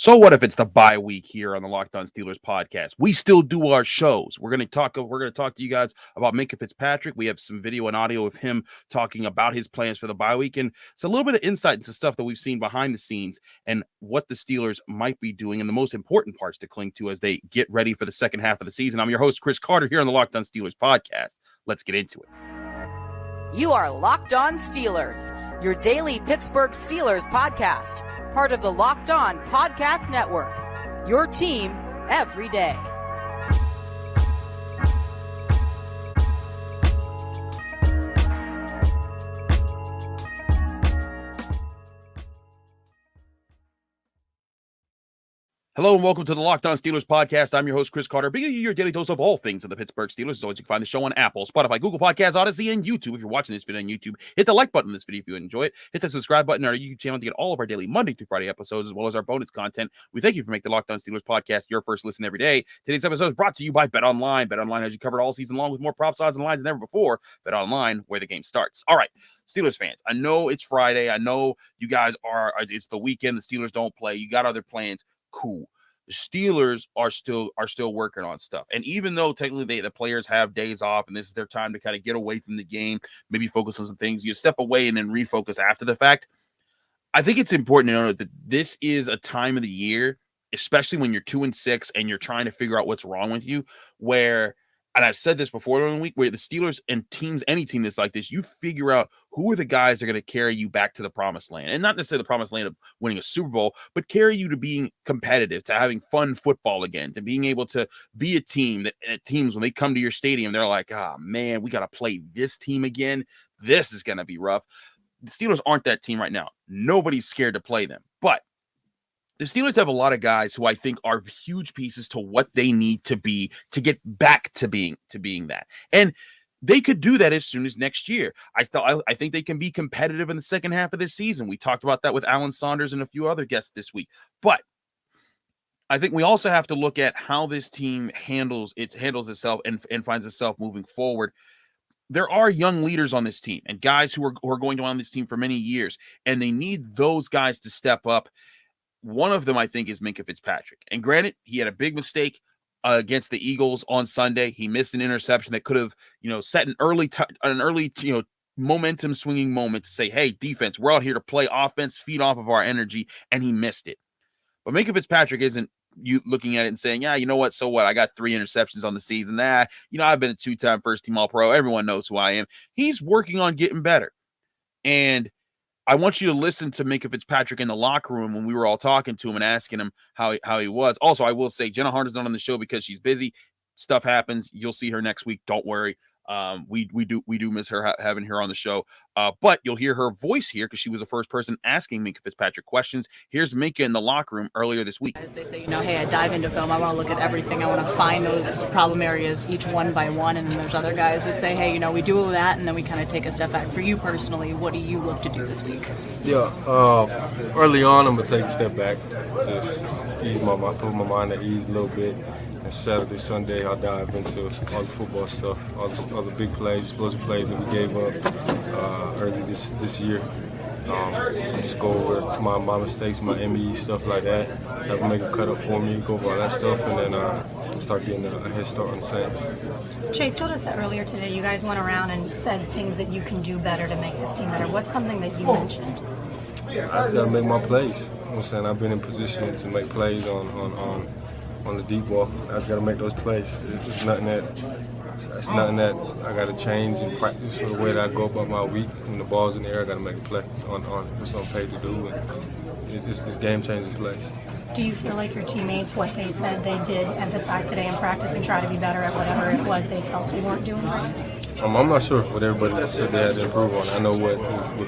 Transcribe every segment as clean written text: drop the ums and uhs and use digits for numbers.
So what if it's the bye week here on the Locked On Steelers podcast? We still do our shows. We're going to talk to you guys about Minkah Fitzpatrick. We have some video and audio of him talking about his plans for the bye week, and it's a little bit of insight into stuff that we've seen behind the scenes and what the Steelers might be doing and the most important parts to cling to as they get ready for the second half of the season. I'm your host, Chris Carter, here on the Locked On Steelers podcast. Let's get into it. You are Locked On Steelers, your daily Pittsburgh Steelers podcast, part of the Locked On Podcast Network, your team every day. Hello and welcome to the Locked On Steelers podcast. I'm your host, Chris Carter, bringing you your daily dose of all things of the Pittsburgh Steelers. As always, you can find the show on Apple, Spotify, Google Podcasts, Odyssey, and YouTube. If you're watching this video on YouTube, hit the like button on this video if you enjoy it. Hit the subscribe button on our YouTube channel to get all of our daily Monday through Friday episodes, as well as our bonus content. We thank you for making the Locked On Steelers podcast your first listen every day. Today's episode is brought to you by BetOnline. BetOnline has you covered all season long with more props, odds, and lines than ever before. BetOnline, where the game starts. All right, Steelers fans, I know it's Friday. I know you guys it's the weekend. The Steelers don't play. You got other plans. Cool. The Steelers are still working on stuff. And even though technically the players have days off and this is their time to kind of get away from the game, maybe focus on some things, you step away and then refocus after the fact. I think it's important to know that this is a time of the year, especially when you're 2-6 and you're trying to figure out what's wrong with you, where, and I've said this before during the week, where the Steelers and teams, any team that's like this, you figure out who are the guys that are going to carry you back to the promised land. And not necessarily the promised land of winning a Super Bowl, but carry you to being competitive, to having fun football again, to being able to be a team that teams, when they come to your stadium, they're like, oh, man, we got to play this team again. This is going to be rough. The Steelers aren't that team right now. Nobody's scared to play them. But the Steelers have a lot of guys who I think are huge pieces to what they need to be to get back to being that. And they could do that as soon as next year. I think they can be competitive in the second half of this season. We talked about that with Alan Saunders and a few other guests this week. But I think we also have to look at how this team handles itself and finds itself moving forward. There are young leaders on this team and guys who are going to be on this team for many years, and they need those guys to step up. One of them, I think, is Minkah Fitzpatrick. And granted, he had a big mistake against the Eagles on Sunday. He missed an interception that could have, set an early, momentum swinging moment to say, hey, defense, we're out here to play offense, feed off of our energy, and he missed it. But Minkah Fitzpatrick isn't you looking at it and saying, yeah, you know what, so what? I got 3 interceptions on the season. I've been a 2-time first-team All-Pro. Everyone knows who I am. He's working on getting better. And I want you to listen to Minkah Fitzpatrick in the locker room when we were all talking to him and asking him how he was. Also, I will say Jenna Harden's not on the show because she's busy. Stuff happens. You'll see her next week. Don't worry. We do miss her having her on the show. But you'll hear her voice here because she was the first person asking Minkah Fitzpatrick questions. Here's Minkah in the locker room earlier this week. As they say, hey, I dive into film. I want to look at everything. I want to find those problem areas each one by one. And then there's other guys that say, hey, we do all that, and then we kind of take a step back. For you personally, what do you look to do this week? Yeah, early on, I'm going to take a step back. Just ease my mind, put my mind at ease a little bit. And Saturday, Sunday, I'll dive into all the football stuff, all the big plays, explosive plays that we gave up early this year. Just go over my mistakes, my ME, stuff like that. Have them make a cut up for me, go over all that stuff, and then start getting a head start on the Saints. Chase told us that earlier today. You guys went around and said things that you can do better to make this team better. What's something that you mentioned? I just got to make my plays. You know what I'm saying? I've been in position to make plays on the deep ball. I just got to make those plays. It's nothing that I got to change in practice for the way that I go about my week. When the ball's in the air, I got to make a play on what's on page to do. And it's game-changing plays. Do you feel like your teammates, what they said they did emphasize today in practice and try to be better at whatever it was they felt they weren't doing right? I'm not sure what everybody said they had to improve on. I know what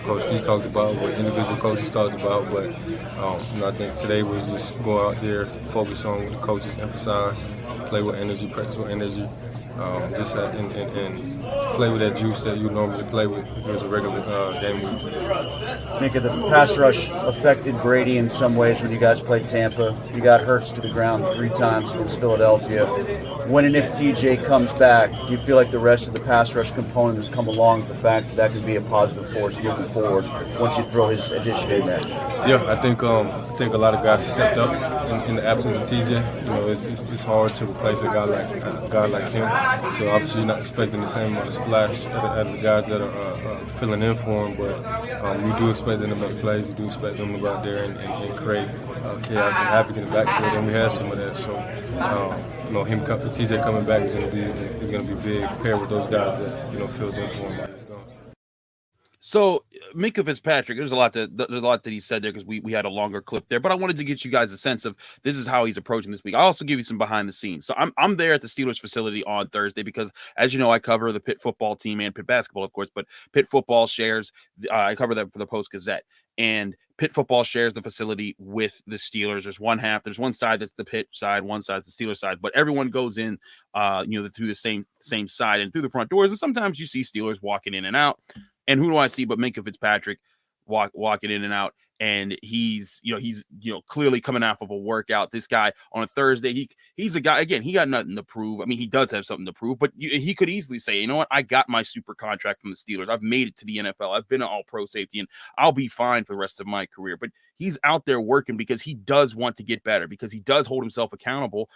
Coach D talked about, what individual coaches talked about, but I think today was just go out there, focus on what the coaches emphasize, play with energy, practice with energy, and play with that juice that you normally play with if it was a regular game week. Minkah, the pass rush affected Brady in some ways when you guys played Tampa. You got Hurts to the ground 3 times against Philadelphia. When and if TJ comes back, do you feel like the rest of the pass rush component has come along with the fact that that could be a positive force moving forward once you throw his addition in there? Yeah, I think a lot of guys stepped up in the absence of TJ. You know, it's hard to replace a guy like him. So obviously you're not expecting the same amount of splash out of the guys that are filling in for him. But you do expect them to make plays. You do expect them to go out there and create chaos and havoc in the backfield, and we had some of that. So TJ coming back is going to be big paired with those guys that filled in for him. So Minkah Fitzpatrick, there's a lot that he said there because we had a longer clip there, but I wanted to get you guys a sense of this is how he's approaching this week. I'll also give you some behind the scenes. So I'm there at the Steelers facility on Thursday because, as you know, I cover the Pitt football team and Pitt basketball, of course, but Pitt football shares. I cover that for the Post Gazette, and Pitt football shares the facility with the Steelers. There's one side that's the Pitt side, one side's the Steelers side, but everyone goes in, through the same side and through the front doors. And sometimes you see Steelers walking in and out. And who do I see but Minkah Fitzpatrick walking in and out? And he's clearly coming off of a workout. This guy on a Thursday, he's a guy, again, he got nothing to prove. I mean, he does have something to prove, but he could easily say, you know what, I got my super contract from the Steelers. I've made it to the NFL. I've been an all-pro safety, and I'll be fine for the rest of my career. But he's out there working because he does want to get better, because he does hold himself accountable,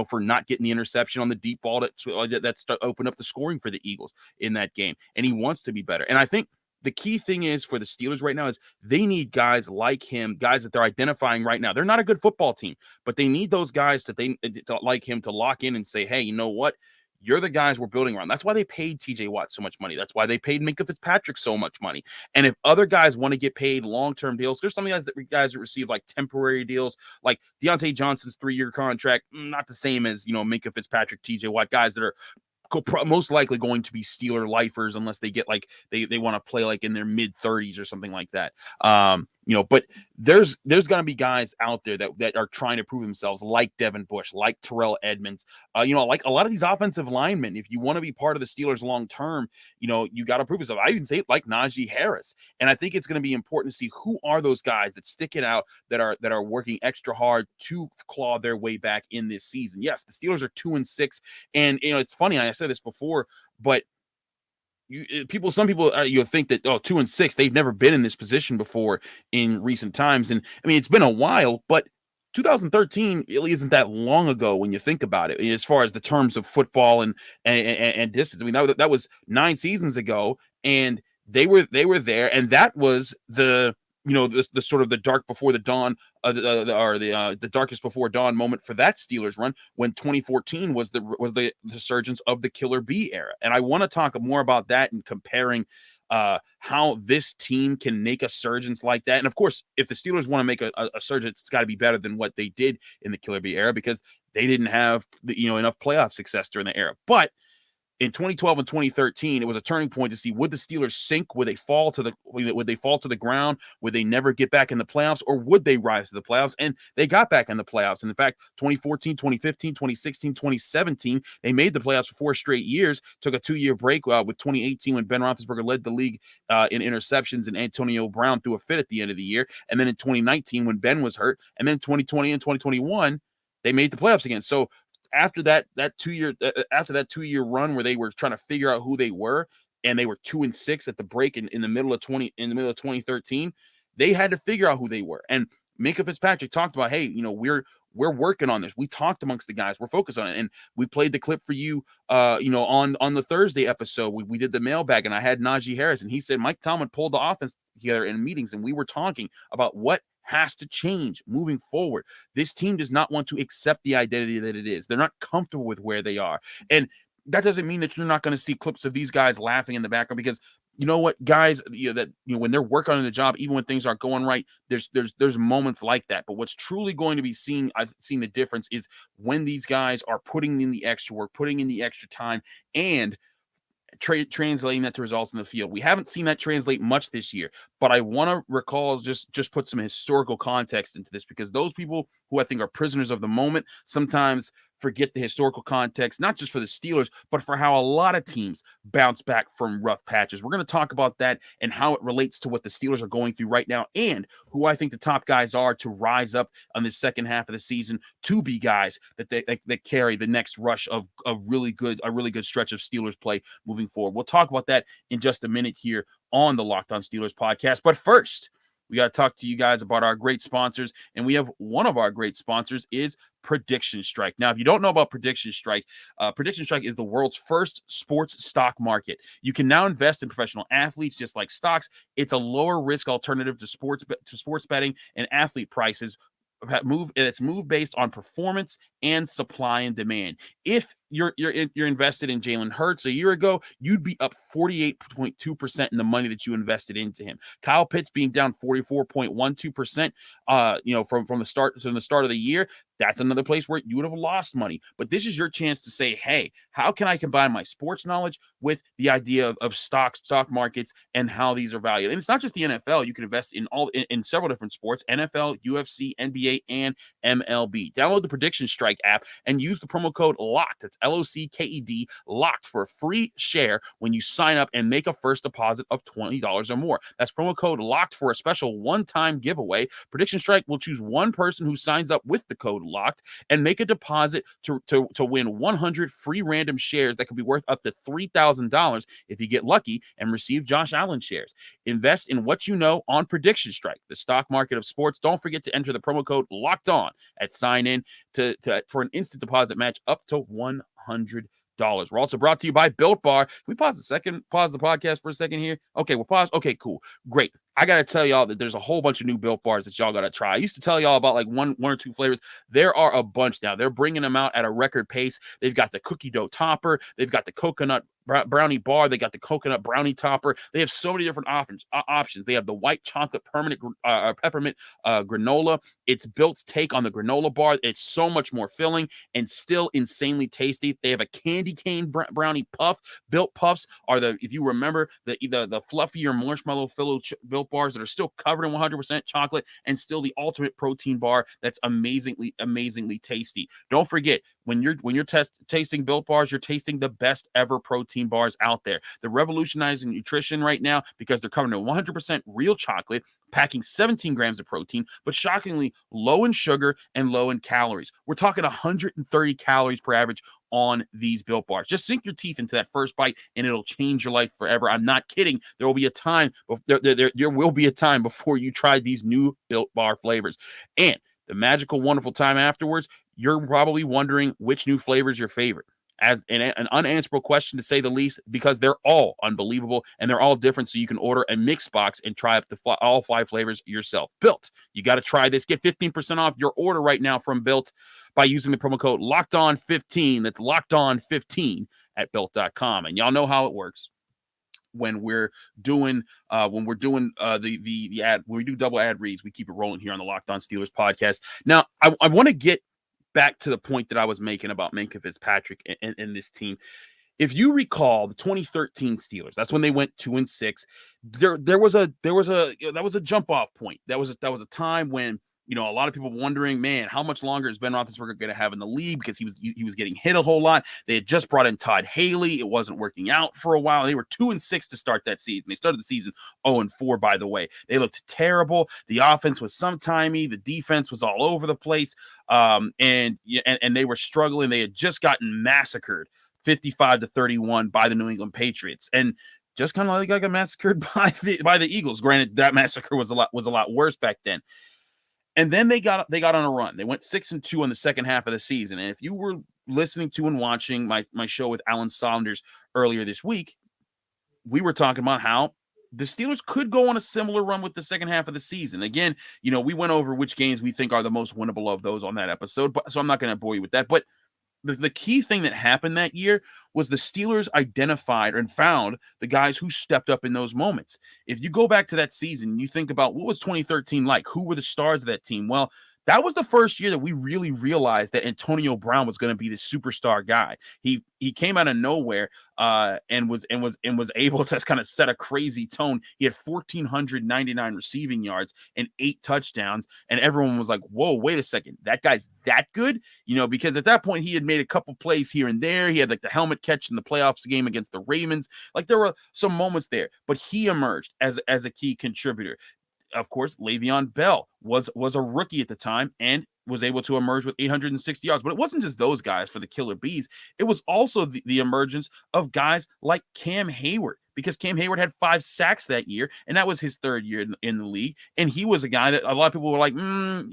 for not getting the interception on the deep ball that's opened up the scoring for the Eagles in that game. And he wants to be better. And I think the key thing is for the Steelers right now is they need guys like him, guys that they're identifying right now. They're not a good football team, but they need those guys to like him to lock in and say, hey, you know what? You're the guys we're building around. That's why they paid TJ Watt so much money. That's why they paid Minkah Fitzpatrick so much money. And if other guys want to get paid long-term deals, there's some guys that receive like temporary deals, like Deontay Johnson's 3-year contract, not the same as, Minkah Fitzpatrick, TJ Watt, guys that are most likely going to be Steeler lifers unless they get like they want to play like in their mid-30s or something like that. But there's going to be guys out there that are trying to prove themselves, like Devin Bush, like Terrell Edmonds, like a lot of these offensive linemen. If you want to be part of the Steelers long term, you got to prove yourself. I even say like Najee Harris, and I think it's going to be important to see who are those guys that stick it out, that are working extra hard to claw their way back in this season. Yes, the Steelers are 2-6, and it's funny. I said this before, but some people think that 2-6, they've never been in this position before in recent times. And I mean, it's been a while, but 2013 really isn't that long ago when you think about it, as far as the terms of football and distance. I mean, that was 9 seasons ago, and they were there, and that was the sort of the dark before the dawn, the darkest before dawn moment for that Steelers run, when 2014 was the resurgence of the Killer B era. And I want to talk more about that and comparing how this team can make a surgence like that. And of course, if the Steelers want to make a surgence, it's got to be better than what they did in the Killer B era, because they didn't have enough playoff success during the era. But in 2012 and 2013, it was a turning point to see, would the Steelers sink? Would they fall to the ground? Would they never get back in the playoffs, or would they rise to the playoffs? And they got back in the playoffs. And in fact, 2014, 2015, 2016, 2017, they made the playoffs for 4 straight years, took a 2-year break with 2018 when Ben Roethlisberger led the league in interceptions and Antonio Brown threw a fit at the end of the year. And then in 2019 when Ben was hurt, and then 2020 and 2021, they made the playoffs again. So after that 2-year run where they were trying to figure out who they were, and they were 2-6 at the break in the middle of 2013, they had to figure out who they were. And Minkah Fitzpatrick talked about, hey, we're working on this. We talked amongst the guys. We're focused on it. And we played the clip for you, on the Thursday episode. We did the mailbag, and I had Najee Harris, and he said Mike Tomlin pulled the offense together in meetings, and we were talking about what has to change moving forward. This team does not want to accept the identity that it is. They're not comfortable with where they are. And that doesn't mean that you're not going to see clips of these guys laughing in the background, because you know what, guys, when they're working on the job, even when things aren't going right, there's moments like that. But what's truly going to be seen, I've seen the difference, is when these guys are putting in the extra work, putting in the extra time, and translating that to results in the field. We haven't seen that translate much this year, but I want to recall, just put some historical context into this, because those people who I think are prisoners of the moment sometimes forget the historical context, not just for the Steelers, but for how a lot of teams bounce back from rough patches. We're going to talk about that and how it relates to what the Steelers are going through right now and who I think the top guys are to rise up on the second half of the season to be guys that carry the next rush of a really good stretch of Steelers play moving forward. We'll talk about that in just a minute here on the Locked On Steelers podcast. But first, we got to talk to you guys about our great sponsors, and we have one of our great sponsors is Prediction Strike. Now, if you don't know about Prediction Strike is the world's first sports stock market. You can now invest in professional athletes just like stocks. It's a lower risk alternative to sports betting and athlete prices. It's moved based on performance and supply and demand. If you're invested in Jalen Hurts a year ago, you'd be up 48.2% in the money that you invested into him. Kyle Pitts being down 44.12%, from the start of the year. That's another place where you would have lost money. But this is your chance to say, hey, how can I combine my sports knowledge with the idea of stock markets and how these are valued? And it's not just the NFL. You can invest in several different sports: NFL, UFC, NBA, and MLB. Download the Prediction Strike app and use the promo code LOCKED. That's LOCKED, LOCKED, for a free share when you sign up and make a first deposit of $20 or more. That's promo code LOCKED for a special one-time giveaway. Prediction Strike will choose one person who signs up with the code LOCKED and make a deposit to win 100 free random shares that could be worth up to $3,000 if you get lucky and receive Josh Allen shares. Invest in what you know on Prediction Strike, the stock market of sports. Don't forget to enter the promo code LOCKED ON at sign in for an instant deposit match up to $100. We're also brought to you by Built Bar. Can we pause the podcast for a second here? Okay, we'll pause. Okay, cool. Great. I got to tell y'all that there's a whole bunch of new Built Bars that y'all got to try. I used to tell y'all about like one or two flavors. There are a bunch now. They're bringing them out at a record pace. They've got the cookie dough topper. They've got the coconut brownie bar. They got the coconut brownie topper. They have so many different options. They have the white chocolate peppermint granola. It's Built's take on the granola bar. It's so much more filling and still insanely tasty. They have a candy cane brownie puff. Built Puffs are if you remember, the fluffier marshmallow filled Built bars that are still covered in 100% chocolate and still the ultimate protein bar that's amazingly tasty. Don't forget, when you're tasting Built bars, you're tasting the best ever protein bars out there. They're revolutionizing nutrition right now because they're covered in 100% real chocolate, packing 17 grams of protein, but shockingly low in sugar and low in calories. We're talking 130 calories per average on these Built bars. Just sink your teeth into that first bite and it'll change your life forever. I'm not kidding. There will be a time before you try these new Built bar flavors. And the magical, wonderful time afterwards, you're probably wondering which new flavor is your favorite. As an unanswerable question, to say the least, because they're all unbelievable and they're all different. So you can order a mix box and try up to all 5 flavors yourself. Built, you got to try this. Get 15% off your order right now from Built by using the promo code LOCKEDON15. That's LOCKEDON15 at Built.com. And y'all know how it works. When we're doing the ad, when we do double ad reads, we keep it rolling here on the Locked On Steelers podcast. Now, I want to get back to the point that I was making about Minkah Fitzpatrick and this team. If you recall the 2013 Steelers, that's when they went 2-6. That was a jump off point. That was a time when, a lot of people were wondering, man, how much longer is Ben Roethlisberger going to have in the league, because he was getting hit a whole lot. They had just brought in Todd Haley. It wasn't working out for a while. They were 2-6 to start that season. They started the season 0-4, by the way. They looked terrible. The offense was sometimey. The defense was all over the place. And they were struggling. They had just gotten massacred 55-31 by the New England Patriots. And just kind of like got massacred by the Eagles. Granted, that massacre was a lot worse back then. And then they got on a run. They went 6-2 in the second half of the season. And if you were listening to and watching my show with Alan Saunders earlier this week, we were talking about how the Steelers could go on a similar run with the second half of the season. Again, we went over which games we think are the most winnable of those on that episode, so I'm not going to bore you with that. But the key thing that happened that year was the Steelers identified and found the guys who stepped up in those moments. If you go back to that season, you think about what was 2013 like? Who were the stars of that team? Well, that was the first year that we really realized that Antonio Brown was going to be the superstar guy. He came out of nowhere and was able to kind of set a crazy tone. He had 1,499 receiving yards and 8 touchdowns, and everyone was like, "Whoa, wait a second, that guy's that good?" Because at that point he had made a couple plays here and there. He had like the helmet catch in the playoffs game against the Ravens. Like there were some moments there, but he emerged as a key contributor. Of course, Le'Veon Bell was a rookie at the time and was able to emerge with 860 yards. But it wasn't just those guys for the Killer Bees. It was also the emergence of guys like Cam Heyward, because Cam Heyward had 5 sacks that year, and that was his 3rd year in the league. And he was a guy that a lot of people were like,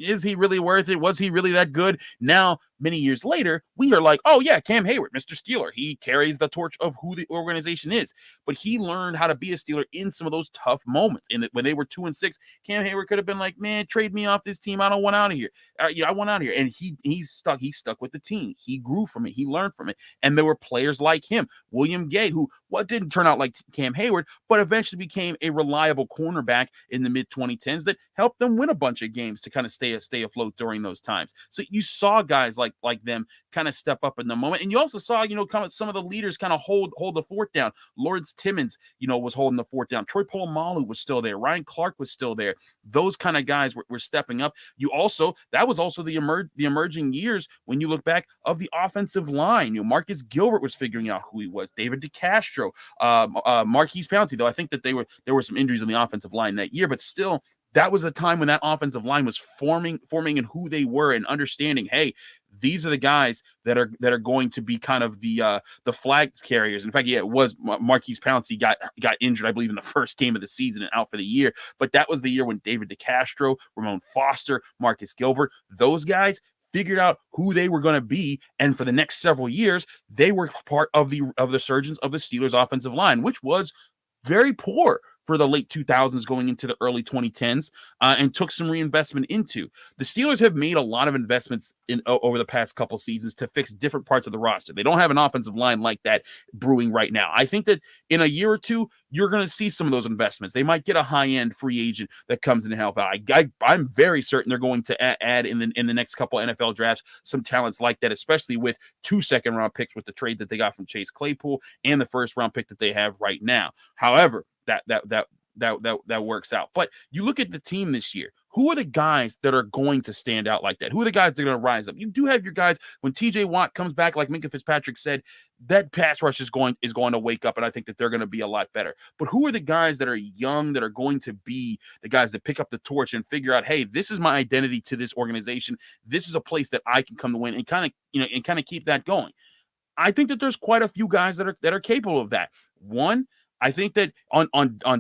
is he really worth it? Was he really that good? Now, many years later, we are like, oh yeah, Cam Heyward, Mr. Steeler. He carries the torch of who the organization is. But he learned how to be a Steeler in some of those tough moments. And when they were 2-6, Cam Heyward could have been like, man, trade me off this team. I don't want out of here. I want out of here. And he stuck with the team. He grew from it. He learned from it. And there were players like him, William Gay, who didn't turn out like Cam Heyward, but eventually became a reliable cornerback in the mid-2010s that helped them win a bunch of games to kind of stay afloat during those times. So you saw guys like them kind of step up in the moment. And you also saw, some of the leaders kind of hold the fort down. Lawrence Timmons, was holding the fort down. Troy Polamalu was still there. Ryan Clark was still there. Those kind of guys were stepping up. That was also the emerging years when you look back of the offensive line. Marcus Gilbert was figuring out who he was. David DeCastro, Marquise Pouncey, though I think that there were some injuries on the offensive line that year, but still, that was a time when that offensive line was forming in who they were and understanding, hey, these are the guys that are going to be kind of the flag carriers. In fact, it was Marquise Pouncey got injured, I believe, in the first game of the season and out for the year. But that was the year when David DeCastro, Ramon Foster, Marcus Gilbert, those guys figured out who they were going to be, and for the next several years, they were part of the surgeons of the Steelers' offensive line, which was very poor for the late 2000s going into the early 2010s, and took some reinvestment into. The Steelers have made a lot of investments over the past couple seasons to fix different parts of the roster. They don't have an offensive line like that brewing right now. I think that in a year or two, you're going to see some of those investments. They might get a high-end free agent that comes in to help out. I'm very certain they're going to add in the next couple NFL drafts some talents like that, especially with 2 second-round picks with the trade that they got from Chase Claypool and the first-round pick that they have right now. However, that works out. But you look at the team this year. Who are the guys that are going to stand out like that? Who are the guys that are going to rise up? You do have your guys. When TJ Watt comes back, like Minkah Fitzpatrick said, that pass rush is going to wake up, and I think that they're going to be a lot better. But who are the guys that are young that are going to be the guys that pick up the torch and figure out, hey, this is my identity to this organization. This is a place that I can come to win, and kind of keep that going. I think that there's quite a few guys that are capable of that. One, I think that on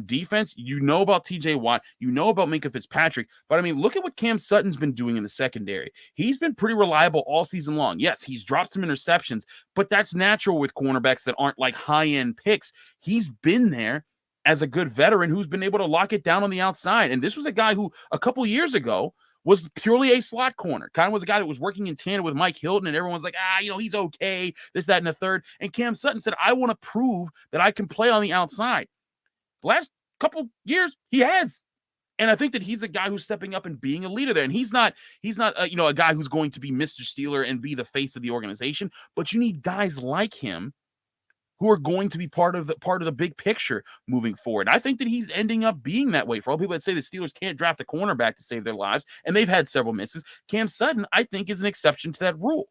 defense, about TJ Watt, about Minkah Fitzpatrick, but I mean, look at what Cam Sutton's been doing in the secondary. He's been pretty reliable all season long. Yes, he's dropped some interceptions, but that's natural with cornerbacks that aren't like high-end picks. He's been there as a good veteran who's been able to lock it down on the outside. And this was a guy who a couple years ago was purely a slot corner. Kind of was a guy that was working in tandem with Mike Hilton, and everyone's like, he's okay, this, that, and the third. And Cam Sutton said, I want to prove that I can play on the outside. The last couple years, he has. And I think that he's a guy who's stepping up and being a leader there. And he's not a guy who's going to be Mr. Steeler and be the face of the organization, but you need guys like him who are going to be part of the big picture moving forward. I think that he's ending up being that way. For all people that say the Steelers can't draft a cornerback to save their lives, and they've had several misses, Cam Sutton, I think, is an exception to that rule.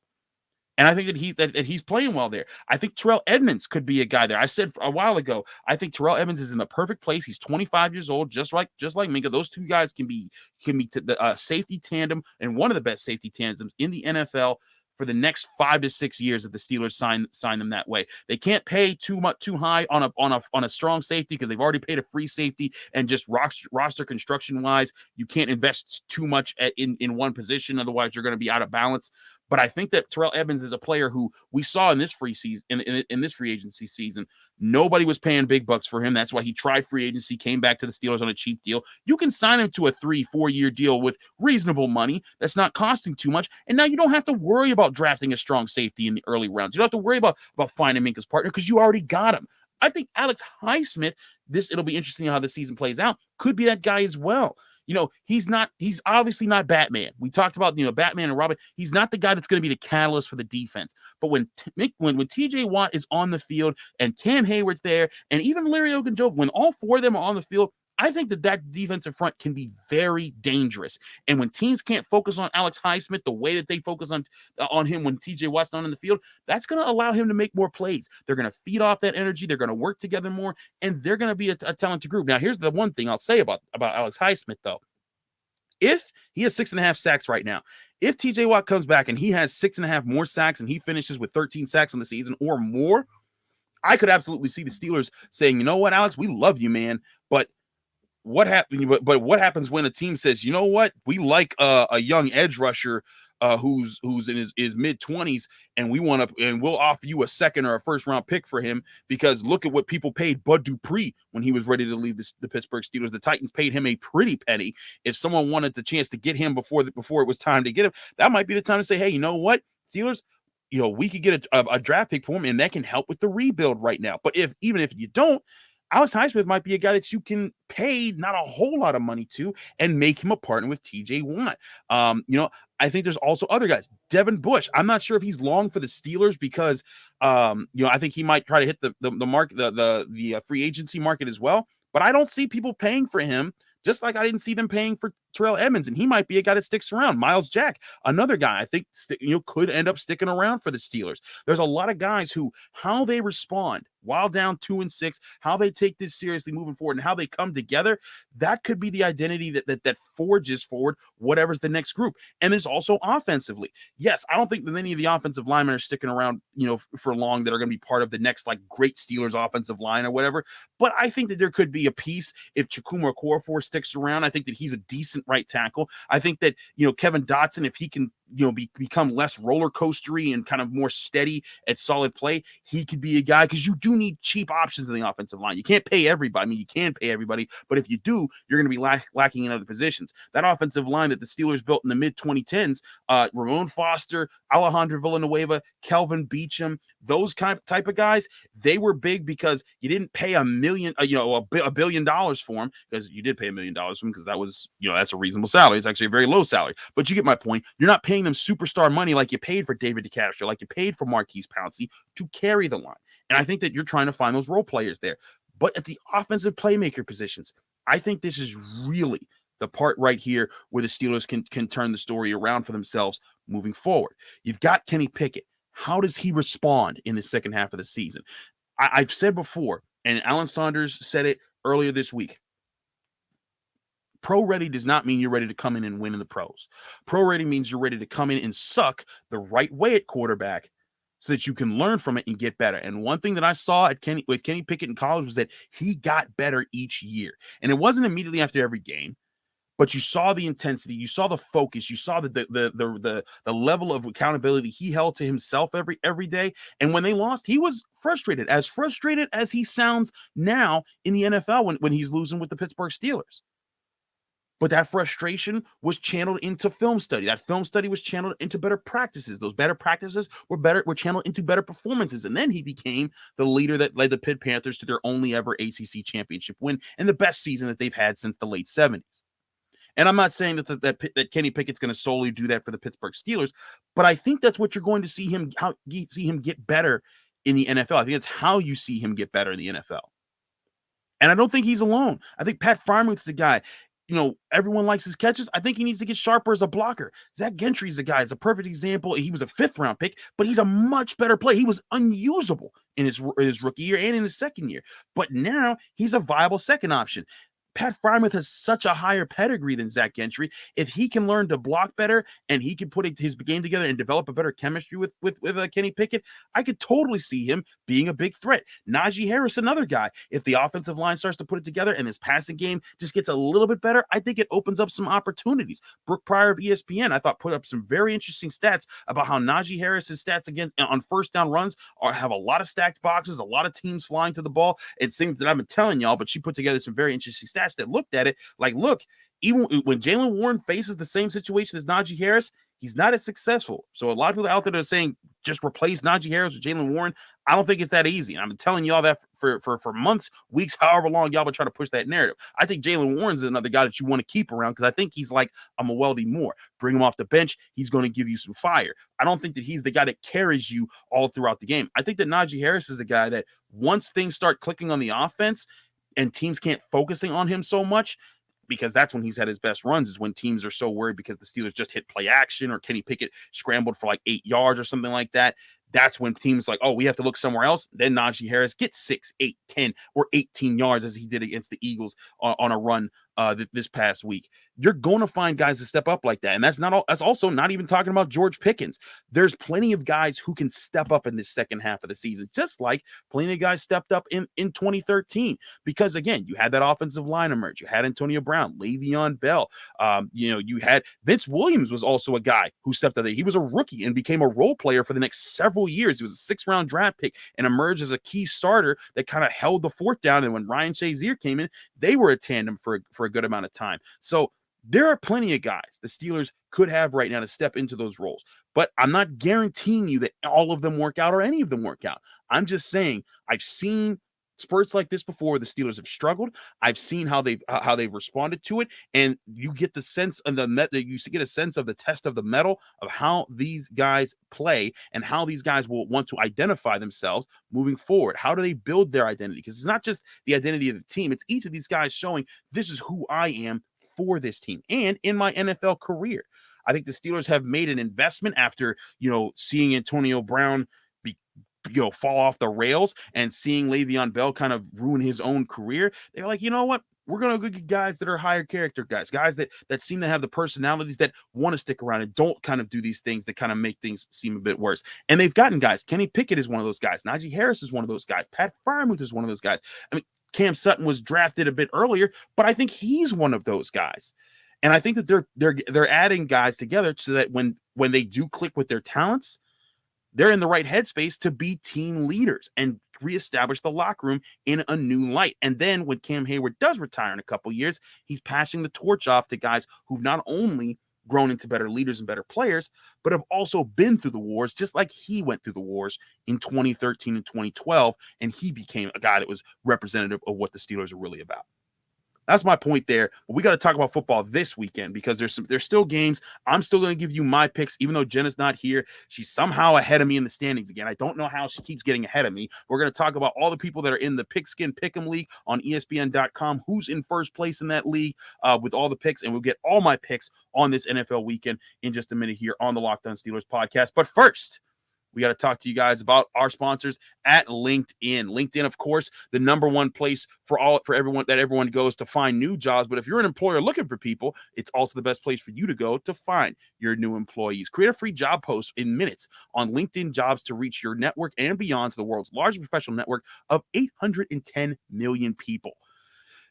And I think that he's playing well there. I think Terrell Edmunds could be a guy there. I said a while ago, I think Terrell Edmunds is in the perfect place. He's 25 years old, just like Minkah. Those two guys can be the safety tandem and one of the best safety tandems in the NFL for the next 5 to 6 years if the Steelers sign them that way. They can't pay too high on a strong safety because they've already paid a free safety, and just roster construction wise, you can't invest too much in one position. Otherwise, you're going to be out of balance. But I think that Terrell Edmunds is a player who we saw in this free season, in this free agency season. Nobody was paying big bucks for him. That's why he tried free agency, came back to the Steelers on a cheap deal. You can sign him to a 3-4 year deal with reasonable money that's not costing too much. And now you don't have to worry about drafting a strong safety in the early rounds. You don't have to worry about finding Minkah's partner because you already got him. I think Alex Highsmith, it'll be interesting how the season plays out, could be that guy as well. he's obviously not Batman. We talked about, Batman and Robin. He's not the guy that's going to be the catalyst for the defense. But when TJ Watt is on the field and Cam Heyward's there and even Larry Ogunjobi, when all four of them are on the field, I think that defensive front can be very dangerous. And when teams can't focus on Alex Highsmith the way that they focus on him when TJ Watt's not in the field, that's going to allow him to make more plays. They're going to feed off that energy. They're going to work together more, and they're going to be a talented group. Now, here's the one thing I'll say about Alex Highsmith, though. If he has 6.5 sacks right now, if TJ Watt comes back and he has 6.5 more sacks and he finishes with 13 sacks on the season or more, I could absolutely see the Steelers saying, you know what, Alex, we love you, man, but what happens when a team says, you know what, we like a young edge rusher who's in his mid-20s, and we'll offer you a second or a first-round pick for him because look at what people paid Bud Dupree when he was ready to leave the Pittsburgh Steelers. The Titans paid him a pretty penny. If someone wanted the chance to get him before it was time to get him, that might be the time to say, hey, you know what, Steelers, we could get a draft pick for him, and that can help with the rebuild right now. But even if you don't, Alex Highsmith might be a guy that you can pay not a whole lot of money to and make him a partner with TJ Watt. I think there's also other guys. Devin Bush, I'm not sure if he's long for the Steelers because, I think he might try to hit the market, the free agency market as well. But I don't see people paying for him, just like I didn't see them paying for Terrell Edmonds, and he might be a guy that sticks around. Miles Jack, another guy I think could end up sticking around for the Steelers. There's a lot of guys who, how they respond while down 2-6, how they take this seriously moving forward, and how they come together, that could be the identity that forges forward whatever's the next group. And there's also offensively. Yes, I don't think that any of the offensive linemen are sticking around, for long that are going to be part of the next great Steelers offensive line or whatever. But I think that there could be a piece if Chukwuma Okorafor sticks around. I think that he's a decent right tackle. I think that, Kevin Dotson, if he can, become less roller coastery and kind of more steady at solid play, he could be a guy, because you do need cheap options in the offensive line. You can't pay everybody. I mean, you can pay everybody, but if you do, you're going to be lacking in other positions. That offensive line that the Steelers built in the mid-2010s, Ramon Foster, Alejandro Villanueva, Kelvin Beachum, those type of guys, they were big because you didn't pay $1 billion for them, because you did pay $1 million for them because that was, that's a reasonable salary. It's actually a very low salary, but you get my point. You're not paying them superstar money like you paid for David DeCastro, like you paid for Marquise Pouncey to carry the line. And I think that you're trying to find those role players there. But at the offensive playmaker positions, I think this is really the part right here where the Steelers can turn the story around for themselves moving forward. You've got Kenny Pickett. How does he respond in the second half of the season? I've said before, and Alan Saunders said it earlier this week, pro ready does not mean you're ready to come in and win in the pros. Pro ready means you're ready to come in and suck the right way at quarterback so that you can learn from it and get better. And one thing that I saw with Kenny Pickett in college was that he got better each year. And it wasn't immediately after every game, but you saw the intensity, you saw the focus, you saw the level of accountability he held to himself every day. And when they lost, he was frustrated as he sounds now in the NFL when he's losing with the Pittsburgh Steelers. But that frustration was channeled into film study. That film study was channeled into better practices. Those better practices were channeled into better performances. And then he became the leader that led the Pitt Panthers to their only ever ACC championship win and the best season that they've had since the late 70s. And I'm not saying that Kenny Pickett's going to solely do that for the Pittsburgh Steelers, but I think that's what you're going to see him get better in the NFL. I think that's how you see him get better in the NFL. And I don't think he's alone. I think Pat Freiermuth's the guy. Everyone likes his catches. I think he needs to get sharper as a blocker. Zach Gentry's a guy. It's a perfect example. He was a 5th-round pick, but he's a much better player. He was unusable in his rookie year and in his second year, but now he's a viable second option. Pat Freiermuth has such a higher pedigree than Zach Gentry. If he can learn to block better and he can put his game together and develop a better chemistry with Kenny Pickett, I could totally see him being a big threat. Najee Harris, another guy. If the offensive line starts to put it together and his passing game just gets a little bit better, I think it opens up some opportunities. Brooke Pryor of ESPN, I thought, put up some very interesting stats about how Najee Harris's stats again on first down runs have a lot of stacked boxes, a lot of teams flying to the ball. It seems that I've been telling y'all, but she put together some very interesting stats that looked at it like, look, even when Jaylen Warren faces the same situation as Najee Harris, he's not as successful. So a lot of people out there are saying just replace Najee Harris with Jaylen Warren? I don't think it's that easy. And I've been telling y'all that for months, weeks, however long y'all been trying to push that narrative. I think Jaylen Warren's another guy that you want to keep around because I think he's like a Mewelde Moore. Bring him off the bench. He's going to give you some fire. I don't think that he's the guy that carries you all throughout the game. I think that Najee Harris is a guy that once things start clicking on the offense and teams can't focusing on him so much, because that's when he's had his best runs, is when teams are so worried because the Steelers just hit play action or Kenny Pickett scrambled for like 8 yards or something like that. That's when teams like, oh, we have to look somewhere else. Then Najee Harris gets 6, 8, 10, or 18 yards as he did against the Eagles on a run this past week. You're going to find guys to step up like that. And that's not all. That's also not even talking about George Pickens. There's plenty of guys who can step up in this second half of the season, just like plenty of guys stepped up in 2013. Because again, you had that offensive line emerge. You had Antonio Brown, Le'Veon Bell. You had Vince Williams was also a guy who stepped up there. He was a rookie and became a role player for the next several years. He was a 6th-round draft pick and emerged as a key starter that kind of held the fort down. And when Ryan Shazier came in, they were a tandem for a good amount of time. So there are plenty of guys the Steelers could have right now to step into those roles. But I'm not guaranteeing you that all of them work out or any of them work out. I'm just saying I've seen spurts like this before. The Steelers have struggled. I've seen how they've responded to it, and you get the sense of you get a sense of the test of the metal of how these guys play and how these guys will want to identify themselves moving forward. How do they build their identity? Because it's not just the identity of the team; it's each of these guys showing this is who I am for this team and in my NFL career. I think the Steelers have made an investment after seeing Antonio Brown fall off the rails and seeing Le'Veon Bell kind of ruin his own career. They're like, you know what? We're going to get guys that are higher character guys that seem to have the personalities that want to stick around and don't kind of do these things that kind of make things seem a bit worse. And they've gotten guys. Kenny Pickett is one of those guys. Najee Harris is one of those guys. Pat Freiermuth is one of those guys. I mean, Cam Sutton was drafted a bit earlier, but I think he's one of those guys. And I think that they're adding guys together so that when they do click with their talents, they're in the right headspace to be team leaders and reestablish the locker room in a new light. And then when Cam Heyward does retire in a couple years, he's passing the torch off to guys who've not only grown into better leaders and better players, but have also been through the wars, just like he went through the wars in 2013 and 2012, and he became a guy that was representative of what the Steelers are really about. That's my point there. But we got to talk about football this weekend because there's still games. I'm still going to give you my picks, even though Jenna's not here. She's somehow ahead of me in the standings again. I don't know how she keeps getting ahead of me. We're going to talk about all the people that are in the Pigskin Pick'em League on ESPN.com, who's in first place in that league with all the picks, and we'll get all my picks on this NFL weekend in just a minute here on the Locked On Steelers podcast. But first, we got to talk to you guys about our sponsors at LinkedIn. LinkedIn, of course, the number one place for everyone goes to find new jobs. But if you're an employer looking for people, it's also the best place for you to go to find your new employees. Create a free job post in minutes on LinkedIn Jobs to reach your network and beyond to the world's largest professional network of 810 million people.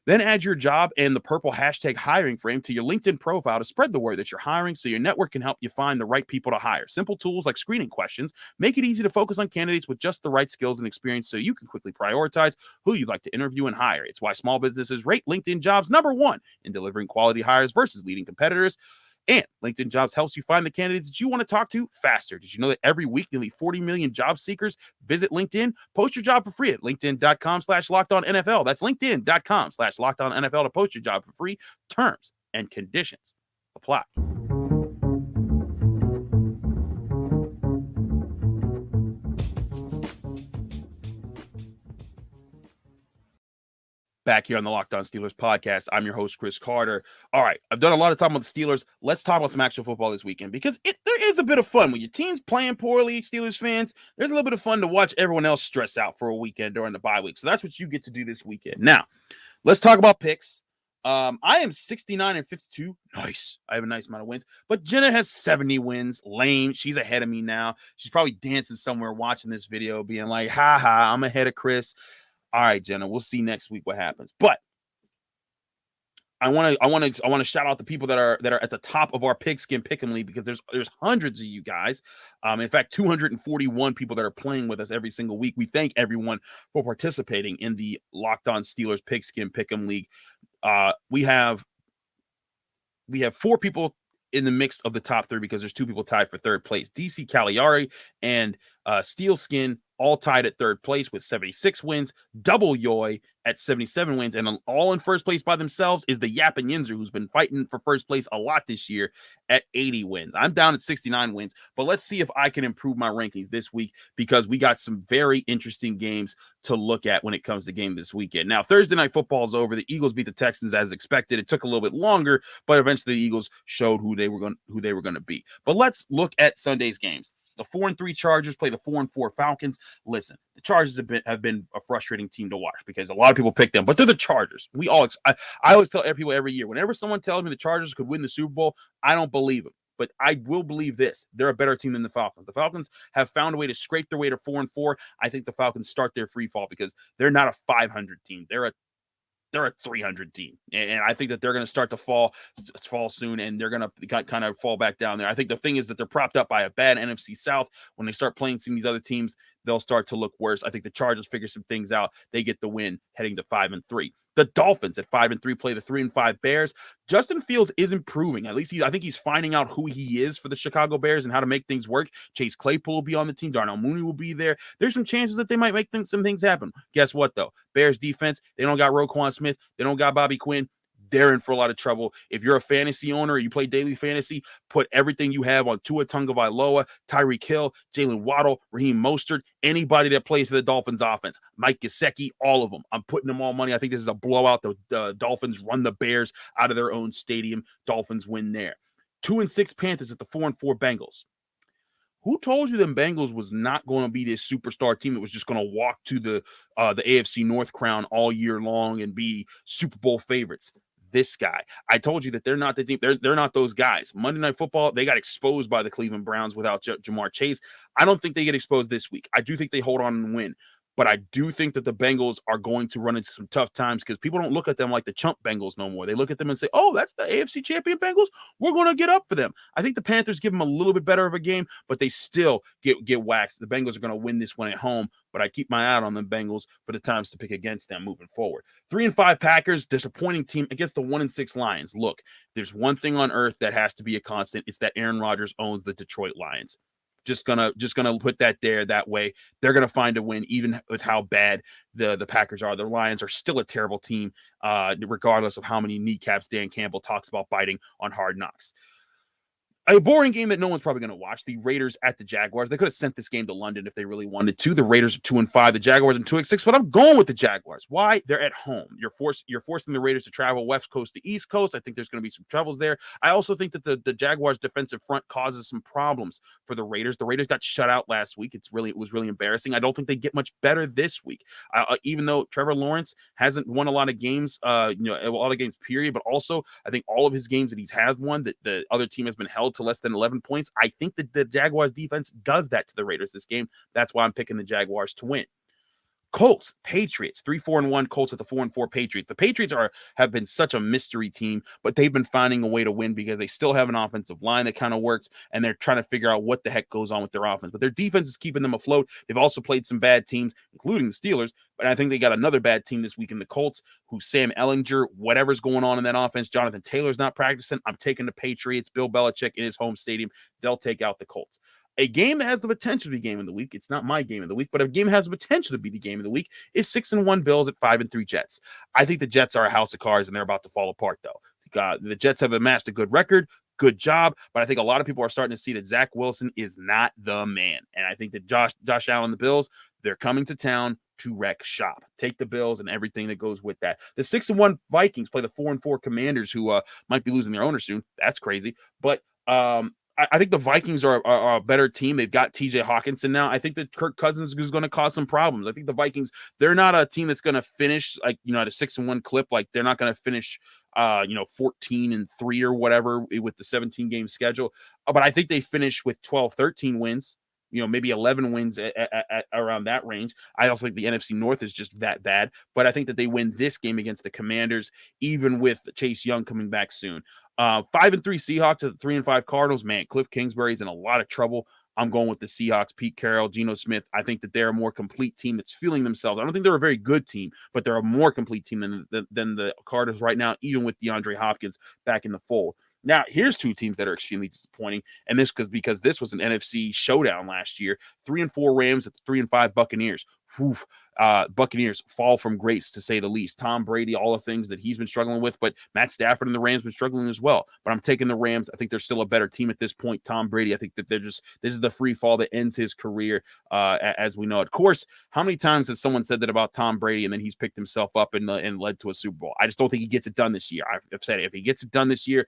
Then add your job and the purple hashtag hiring frame to your LinkedIn profile to spread the word that you're hiring so your network can help you find the right people to hire. Simple tools like screening questions make it easy to focus on candidates with just the right skills and experience so you can quickly prioritize who you'd like to interview and hire. It's why small businesses rate LinkedIn Jobs #1 in delivering quality hires versus leading competitors. And LinkedIn Jobs helps you find the candidates that you want to talk to faster. Did you know that every week nearly 40 million job seekers visit LinkedIn? Post your job for free at linkedin.com/LockedOnNFL. That's linkedin.com/LockedOnNFL to post your job for free. Terms and conditions apply. Back here on the Locked On Steelers podcast, I'm your host, Chris Carter. All right, I've done a lot of talking about the Steelers. Let's talk about some actual football this weekend because there is a bit of fun. When your team's playing poorly, Steelers fans, there's a little bit of fun to watch everyone else stress out for a weekend during the bye week. So that's what you get to do this weekend. Now, let's talk about picks. I am 69-52. Nice. I have a nice amount of wins. But Jenna has 70 wins. Lame. She's ahead of me now. She's probably dancing somewhere watching this video being like, ha ha, I'm ahead of Chris. All right, Jenna, we'll see next week what happens. But I want to shout out the people that are at the top of our Pigskin Pick'em League because there's hundreds of you guys. In fact, 241 people that are playing with us every single week. We thank everyone for participating in the Locked On Steelers Pigskin Pick'em League. We have 4 people in the mix of the top 3 because there's 2 people tied for 3rd place. DC Cagliari and Steelskin all tied at 3rd place with 76 wins. Double Yoy at 77 wins. And all in 1st place by themselves is the Yap and Yinzer, who's been fighting for 1st place a lot this year at 80 wins. I'm down at 69 wins, but let's see if I can improve my rankings this week because we got some very interesting games to look at when it comes to game this weekend. Now, Thursday Night Football is over. The Eagles beat the Texans as expected. It took a little bit longer, but eventually the Eagles showed who they were going to be. But let's look at Sunday's games. The 4-3 Chargers play the 4-4 Falcons. Listen, the Chargers have been a frustrating team to watch because a lot of people pick them, but they're the Chargers. I always tell people every year, whenever someone tells me the Chargers could win the Super Bowl, I don't believe them. But I will believe this. They're a better team than the Falcons. The Falcons have found a way to scrape their way to 4-4. I think the Falcons start their free fall because they're not a 500 team. They're a 300 team. And I think that they're going to start to fall soon, and they're going to kind of fall back down there. I think the thing is that they're propped up by a bad NFC South. When they start playing some of these other teams, they'll start to look worse. I think the Chargers figure some things out. They get the win heading to 5-3. The Dolphins at 5-3 play the 3-5 Bears. Justin Fields is improving. At least I think he's finding out who he is for the Chicago Bears and how to make things work. Chase Claypool will be on the team. Darnell Mooney will be there. There's some chances that they might make some things happen. Guess what, though? Bears defense, they don't got Roquan Smith. They don't got Bobby Quinn. They're in for a lot of trouble. If you're a fantasy owner or you play daily fantasy, put everything you have on Tua Tagovailoa, Tyreek Hill, Jalen Waddle, Raheem Mostert, anybody that plays for the Dolphins offense, Mike Gesicki, all of them. I'm putting them all money. I think this is a blowout. The Dolphins run the Bears out of their own stadium. Dolphins win there. 2-6 Panthers at the 4-4 Bengals. Who told you them Bengals was not going to be this superstar team that was just going to walk to the AFC North crown all year long and be Super Bowl favorites? This guy. I told you that they're not the team. They're not those guys. Monday Night Football, they got exposed by the Cleveland Browns without Jamar Chase. I don't think they get exposed this week. I do think they hold on and win. But I do think that the Bengals are going to run into some tough times because people don't look at them like the chump Bengals no more. They look at them and say, oh, that's the AFC champion Bengals. We're going to get up for them. I think the Panthers give them a little bit better of a game, but they still get waxed. The Bengals are going to win this one at home, but I keep my eye out on the Bengals for the times to pick against them moving forward. 3-5 Packers, disappointing team against the 1-6 Lions. Look, there's one thing on earth that has to be a constant. It's that Aaron Rodgers owns the Detroit Lions. Just gonna put that there that way. They're gonna find a win, even with how bad the Packers are. The Lions are still a terrible team, regardless of how many kneecaps Dan Campbell talks about biting on Hard Knocks. A boring game that no one's probably going to watch. The Raiders at the Jaguars. They could have sent this game to London if they really wanted to. The Raiders are 2-5. The Jaguars are 2-6. But I'm going with the Jaguars. Why? They're at home. You're forcing the Raiders to travel West Coast to East Coast. I think there's going to be some troubles there. I also think that the Jaguars' defensive front causes some problems for the Raiders. The Raiders got shut out last week. It was really embarrassing. I don't think they get much better this week. Even though Trevor Lawrence hasn't won a lot of games, a lot of games period. But also, I think all of his games that he's had won, that the other team has been held to less than 11 points. I think that the Jaguars defense does that to the Raiders this game. That's why I'm picking the Jaguars to win. Colts, Patriots, 3-4-1 Colts at the 4-4 Patriots. The Patriots have been such a mystery team, but they've been finding a way to win because they still have an offensive line that kind of works, and they're trying to figure out what the heck goes on with their offense. But their defense is keeping them afloat. They've also played some bad teams, including the Steelers, but I think they got another bad team this week in the Colts, who Sam Ehlinger, whatever's going on in that offense, Jonathan Taylor's not practicing. I'm taking the Patriots. Bill Belichick in his home stadium. They'll take out the Colts. A game that has the potential to be game of the week. It's not my game of the week, but a game that has the potential to be the game of the week is 6-1 Bills at 5-3 Jets. I think the Jets are a house of cards, and they're about to fall apart, though. The Jets have amassed a good record, good job, but I think a lot of people are starting to see that Zach Wilson is not the man. And I think that Josh Allen, the Bills, they're coming to town to wreck shop. Take the Bills and everything that goes with that. The 6-1 Vikings play the 4-4 Commanders, who might be losing their owner soon. That's crazy, but I think the Vikings are a better team. They've got TJ Hawkinson now. I think that Kirk Cousins is going to cause some problems. I think the Vikings, they're not a team that's going to finish at a 6-1 clip. Like, they're not going to finish 14-3 or whatever with the 17 game schedule. But I think they finish with 12-13 wins. Maybe 11 wins at around that range. I also think the NFC North is just that bad, but I think that they win this game against the Commanders, even with Chase Young coming back soon. 5-3 Seahawks at 3-5 Cardinals. Man, Cliff Kingsbury's in a lot of trouble. I'm going with the Seahawks. Pete Carroll, Geno Smith. I think that they're a more complete team that's feeling themselves. I don't think they're a very good team, but they're a more complete team than the Cardinals right now, even with DeAndre Hopkins back in the fold. Now, here's two teams that are extremely disappointing, and this because this was an NFC showdown last year. 3-4 Rams at the 3-5 Buccaneers. Oof. Buccaneers fall from grace, to say the least. Tom Brady, all the things that he's been struggling with, but Matt Stafford and the Rams been struggling as well. But I'm taking the Rams. I think they're still a better team at this point. Tom Brady, I think that this is the free fall that ends his career as we know it. Of course, how many times has someone said that about Tom Brady and then he's picked himself up and led to a Super Bowl? I just don't think he gets it done this year. I've said it. If he gets it done this year,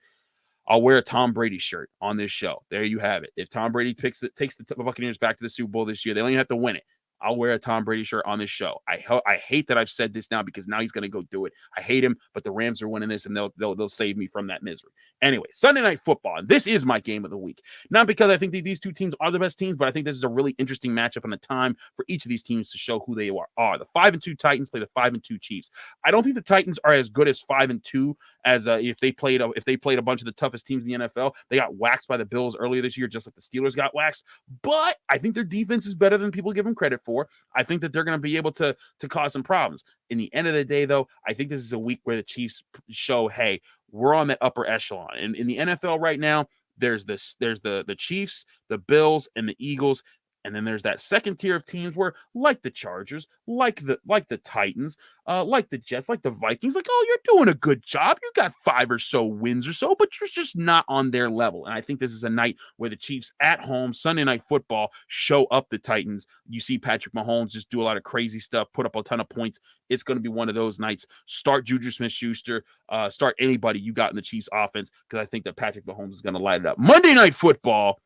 I'll wear a Tom Brady shirt on this show. There you have it. If Tom Brady takes the Buccaneers back to the Super Bowl this year, they don't even have to win it. I'll wear a Tom Brady shirt on this show. I hate that I've said this now because now he's going to go do it. I hate him, but the Rams are winning this, and they'll save me from that misery. Anyway, Sunday Night Football, and this is my game of the week. Not because I think these two teams are the best teams, but I think this is a really interesting matchup and a time for each of these teams to show who they are. The 5-2 Titans play the 5-2 Chiefs. I don't think the Titans are as good as 5-2 as if they played a bunch of the toughest teams in the NFL. They got waxed by the Bills earlier this year, just like the Steelers got waxed. But I think their defense is better than people give them credit for. I think that they're going to be able to cause some problems. In the end of the day, though, I think this is a week where the Chiefs show, hey, we're on that upper echelon. And in the NFL right now, there's the Chiefs, the Bills, and the Eagles. And then there's that second tier of teams where, like the Chargers, like the Titans, like the Jets, like the Vikings, like, oh, you're doing a good job. You got 5 or so wins or so, but you're just not on their level. And I think this is a night where the Chiefs at home, Sunday Night Football, show up the Titans. You see Patrick Mahomes just do a lot of crazy stuff, put up a ton of points. It's going to be one of those nights. Start Juju Smith-Schuster, start anybody you got in the Chiefs offense, because I think that Patrick Mahomes is going to light it up. Monday Night Football,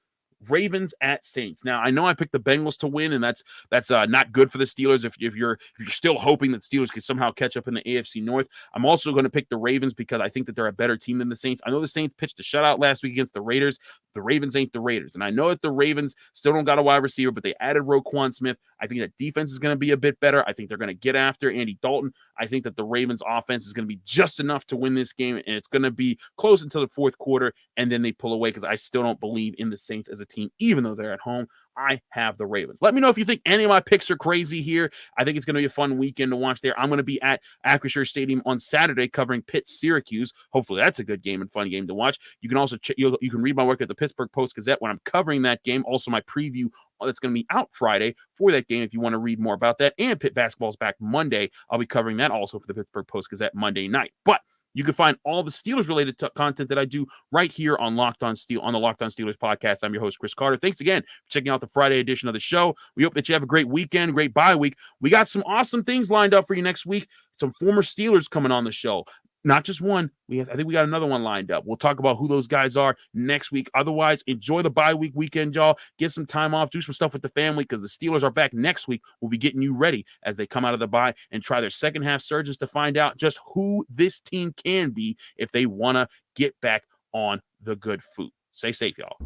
Ravens at Saints. Now, I know I picked the Bengals to win, and that's not good for the Steelers if you're still hoping that Steelers could somehow catch up in the AFC North. I'm also going to pick the Ravens because I think that they're a better team than the Saints. I know the Saints pitched a shutout last week against the Raiders. The Ravens ain't the Raiders. And I know that the Ravens still don't got a wide receiver, but they added Roquan Smith. I think that defense is going to be a bit better. I think they're going to get after Andy Dalton. I think that the Ravens offense is going to be just enough to win this game, and it's going to be close until the fourth quarter, and then they pull away because I still don't believe in the Saints as a team, even though they're at home. I have the Ravens. Let me know if you think any of my picks are crazy here. I think it's going to be a fun weekend to watch there. I'm going to be at Acrisure Stadium on Saturday covering Pitt-Syracuse. Hopefully that's a good game and fun game to watch. You can also you can read my work at the Pittsburgh Post-Gazette when I'm covering that game. Also my preview that's going to be out Friday for that game if you want to read more about that. And Pitt basketball's back Monday. I'll be covering that also for the Pittsburgh Post-Gazette Monday night. But you can find all the Steelers-related content that I do right here on the Locked On Steelers podcast. I'm your host, Chris Carter. Thanks again for checking out the Friday edition of the show. We hope that you have a great weekend, great bye week. We got some awesome things lined up for you next week. Some former Steelers coming on the show. Not just one. I think we got another one lined up. We'll talk about who those guys are next week. Otherwise, enjoy the bye week weekend, y'all. Get some time off. Do some stuff with the family because the Steelers are back next week. We'll be getting you ready as they come out of the bye and try their second half surges to find out just who this team can be if they want to get back on the good foot. Stay safe, y'all.